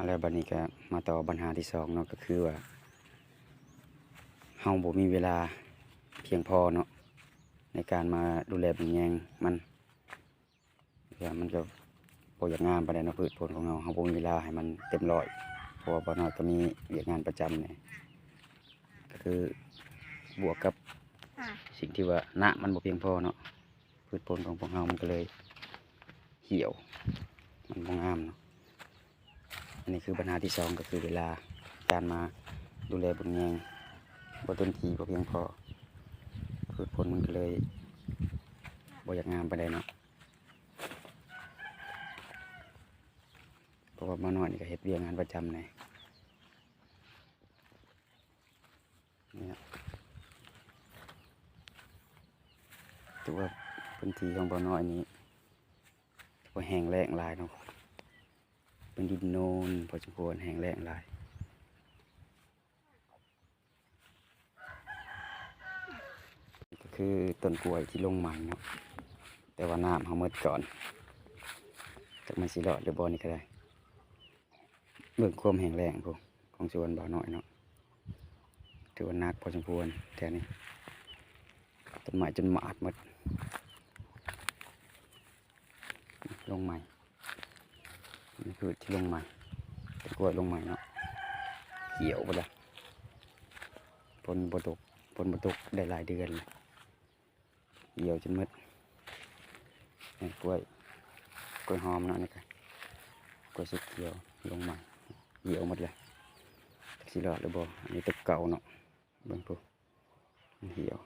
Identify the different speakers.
Speaker 1: แล้วบัดนี้ก็มาต่อปัญหาที่สองเนาะก็คือว่าเฮาบ่มีเวลาเพียงพอเนาะในการมาดูแลเป็นแยงมันก็บ่อยากงามปานใดเนาะพืชผลของเฮาบ่มีเวลาให้มันเต็มร้อยเพราะว่าบ่น้อยก็มีเวียกงานประจำเนี่ยก็คือบวกกับสิ่งที่ว่าณมันบ่เพียงพอเนาะพืชผลของพวกเฮามันก็เลยเหี่ยวมันบ่งามเนาะอันนี้คือปัญหาที่สองก็คือเวลาการมาดูแลบุญแยงบ่เต็มที่บ่เพียงพอพืชผลมันก็เลยบ่อยากงามปานใดเนาะเพราะว่ามาน้อยนี่ก็เฮ็ดเวียกงานประจำนี่ถือว่าพื้นที่ของบ่อน้อยนี้ถือว่าแห้งแล้งหลายเนาะเป็นดินโนนพอสมควรแห้งแล้งหลายก็คือต้นกล้วยที่ลงใหม่เนาะแต่ว่าน้ำเขาหมดก่อนจากมันสิรอดหรือบ่นี่ก็ได้เบิ่งความแห้งแล้งของสวนบ่อน้อยเนาะถือว่าหนักพอสมควรแถวนี้ต้นไม้จนหมาดหมดลงใหม่นี่คือที่ลงใหม่ต้นกล้วยลงใหม่เนาะเขียวหมดละฝนบ่ตกได้หลายเดือนเลยเหี่ยวจนหมดนี่กล้วยหอมเนาะนี่ค่ะกล้วยสุกเขียวลงใหม่เหี่ยวหมดเลยสิรอดหรือบ่อันนี้ตึกเก่าเนาะเบิ่งพวกเหี่ยว